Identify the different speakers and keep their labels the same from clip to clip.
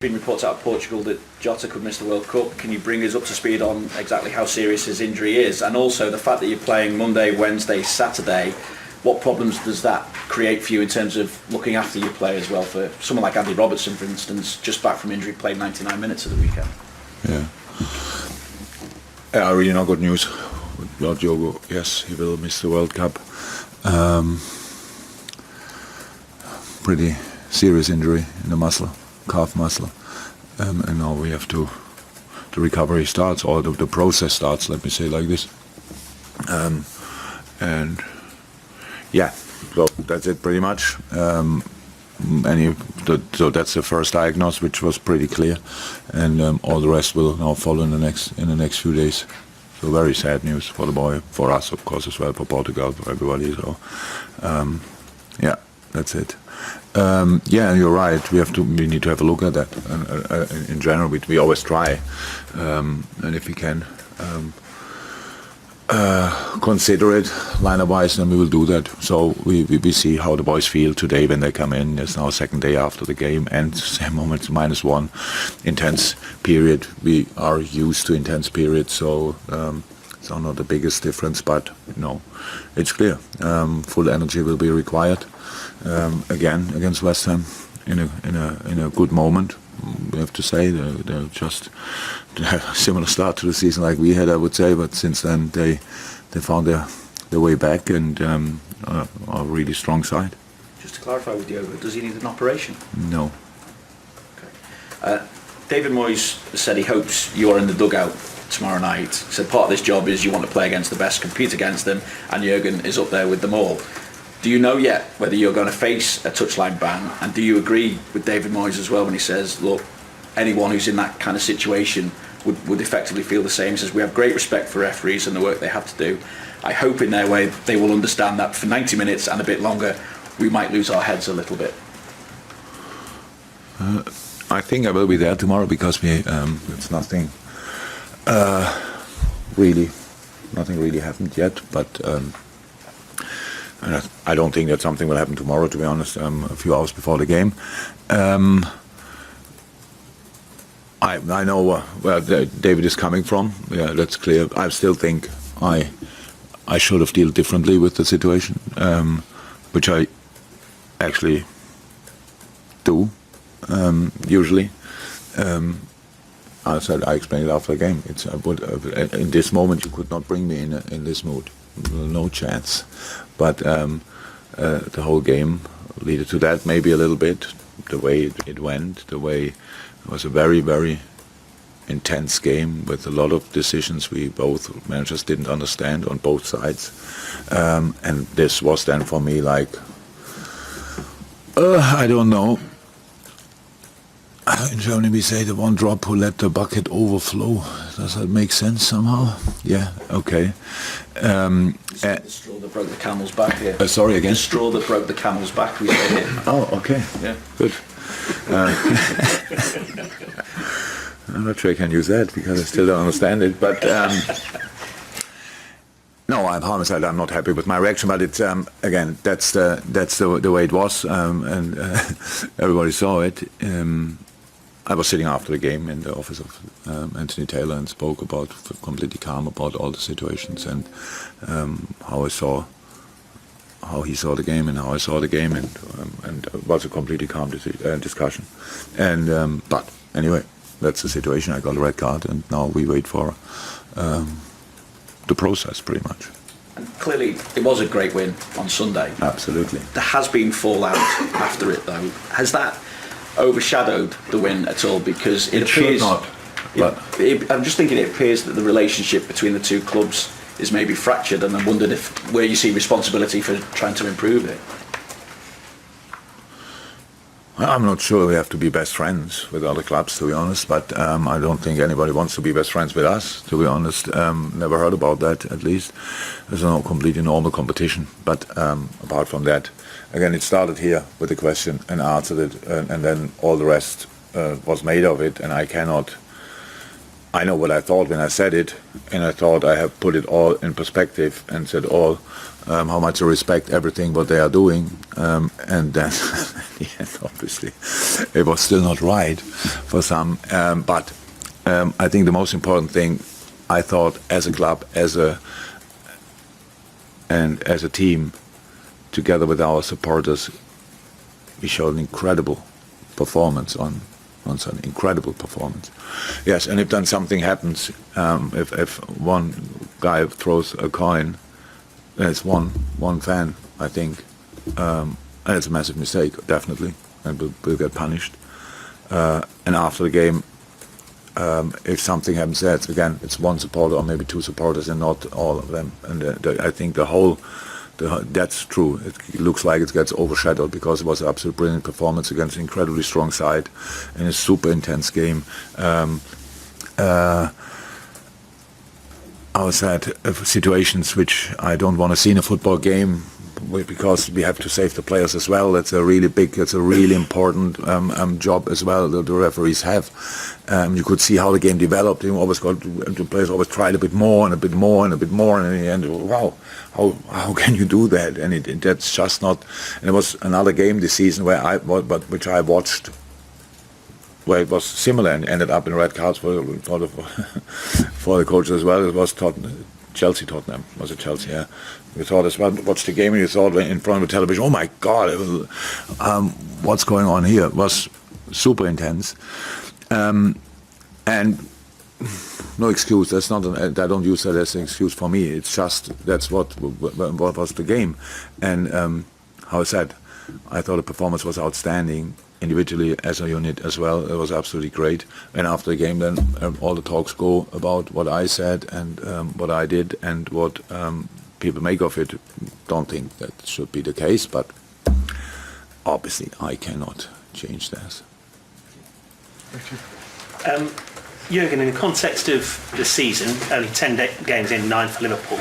Speaker 1: Been reports out of Portugal that Jota could miss the World Cup. Can you bring us up to speed on exactly how serious his injury is, and also the fact that you're playing Monday, Wednesday, Saturday? What problems does that create for you in terms of looking after your players? Well, for someone like Andy Robertson, for instance, just back from injury, played 99 minutes at the weekend.
Speaker 2: Yeah, really not good news about Diogo. Yes, he will miss the World Cup. Pretty serious injury in the muscle, calf muscle, and now we have to. The recovery starts, or the process starts. Let me say like this, and yeah, so that's it pretty much. So that's the first diagnosis, which was pretty clear, and all the rest will now follow in the next few days. So very sad news for the boy, for us of course as well, for Portugal, for everybody. So yeah, that's it. Yeah, you're right. We need to have a look at that. In general, we always try, and if we can consider it line-wise, then we will do that. So we see how the boys feel today when they come in. It's now second day after the game, and same moment -1 intense period. We are used to intense periods, so it's not the biggest difference, but it's clear. Full energy will be required again against West Ham in a good moment. We have to say they're just a similar start to the season like we had, I would say, but since then they found their way back and are a really strong side.
Speaker 1: Just to clarify with Diogo, does he need an operation?
Speaker 2: No.
Speaker 1: Okay. David Moyes said he hopes you're in the dugout tomorrow night. He said part of this job is you want to play against the best, compete against them, and Jürgen is up there with them all. Do you know yet whether you're going to face a touchline ban, and do you agree with David Moyes as well when he says, look, anyone who's in that kind of situation would effectively feel the same? He says, we have great respect for referees and the work they have to do. I hope in their way they will understand that for 90 minutes and a bit longer we might lose our heads a little bit.
Speaker 2: I think I will be there tomorrow because it's nothing really happened yet, but I don't think that something will happen tomorrow, to be honest, a few hours before the game. I know where David is coming from. Yeah, that's clear. I still think I should have dealt differently with the situation, which I actually do usually. I explained it after the game. In this moment, you could not bring me in this mood. No chance. But the whole game led to that, maybe a little bit. The way it went, the way it was a very, very intense game with a lot of decisions we both managers didn't understand on both sides. And this was then for me like, I don't know. In Germany we say the one drop who let the bucket overflow. Does that make sense somehow? Yeah, okay.
Speaker 1: The straw that broke the camel's back here.
Speaker 2: Sorry, again?
Speaker 1: The straw that broke the camel's back, we say here.
Speaker 2: Oh, okay.
Speaker 1: Yeah.
Speaker 2: Good. I'm not sure I can use that because I still don't understand it, but no, I promise I'm not happy with my reaction, but it's again, that's the way it was, and everybody saw it. I was sitting after the game in the office of Anthony Taylor and spoke about, completely calm about all the situations and how he saw the game and how I saw the game, and it was a completely calm discussion. And but anyway, that's the situation. I got a red card, and now we wait for the process, pretty much.
Speaker 1: And clearly, it was a great win on Sunday.
Speaker 2: Absolutely.
Speaker 1: There has been fallout after it, though. Has that overshadowed the win at all? Because it appears
Speaker 2: should not. But
Speaker 1: I'm just thinking it appears that the relationship between the two clubs is maybe fractured, and I wondered where you see responsibility for trying to improve it.
Speaker 2: I'm not sure we have to be best friends with other clubs, to be honest, but I don't think anybody wants to be best friends with us, to be honest. Never heard about that, at least. There's no completely normal competition. But apart from that, again, it started here with a question and answered it, and then all the rest was made of it, and I know what I thought when I said it, and I thought I have put it all in perspective and said how much I respect everything what they are doing, and then the end, obviously, it was still not right for some. But I think the most important thing, I thought, as a club, as a team, together with our supporters, we showed an incredible performance on Sunday. Incredible performance. Yes, and if then something happens, if one guy throws a coin, there's one fan, I think, and it's a massive mistake, definitely, and will get punished. And after the game, if something happens there, it's one supporter or maybe two supporters and not all of them. And I think that's true. It looks like it gets overshadowed because it was an absolute brilliant performance against an incredibly strong side in a super intense game. I was at situations which I don't want to see in a football game, because we have to save the players as well. It's a really important job as well that the referees have. You could see how the game developed. The players always tried a bit more and a bit more and a bit more, and in the end, wow, how can you do that? And that's just not. And it was another game this season which I watched, where it was similar and ended up in red cards for the coaches as well. It was Tottenham. Was it Chelsea? Yeah. We thought as well, watched the game and you thought in front of the television, oh my God, what's going on here? It was super intense. And no excuse, that's not, I don't use that as an excuse for me. It's just, that's what was the game. And how I said, I thought the performance was outstanding, individually as a unit as well. It was absolutely great. And after the game, then all the talks go about what I said and what I did and what people make of it. Don't think that should be the case, but obviously I cannot change that.
Speaker 3: Jürgen, in the context of the season, only 10 games in, 9 for Liverpool,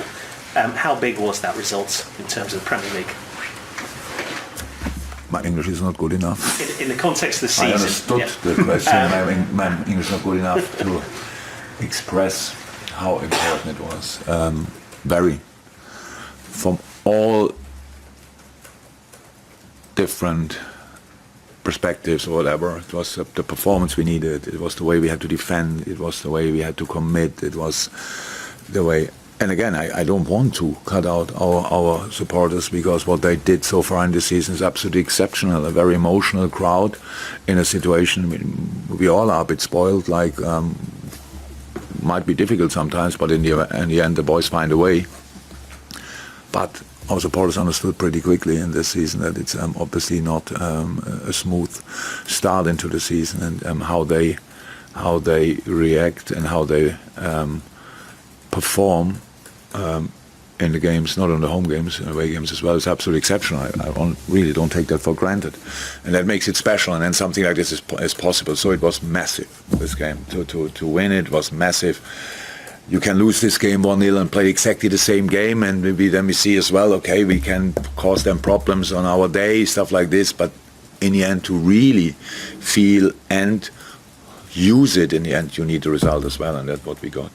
Speaker 3: how big was that result in terms of the Premier League?
Speaker 2: My English is not good enough.
Speaker 3: In the context of the season.
Speaker 2: I understood the question. My English is not good enough to express how important it was. Very. From all different perspectives or whatever, it was the performance we needed, it was the way we had to defend, it was the way we had to commit, it was the way. And again, I don't want to cut out our supporters, because what they did so far in this season is absolutely exceptional. A very emotional crowd in a situation, I mean, we all are a bit spoiled, like might be difficult sometimes, but in the end the boys find a way. But our supporters understood pretty quickly in this season that it's obviously not a smooth start into the season, and how they react and how they perform in the games, not on the home games, away games as well, is absolutely exceptional. I really don't take that for granted, and that makes it special. And then something like this is possible. So it was massive, this game. To win it was massive. You can lose this game 1-0 and play exactly the same game, and maybe then we see as well, okay, we can cause them problems on our day, stuff like this. But in the end, to really feel and use it, in the end, you need the result as well, and that's what we got.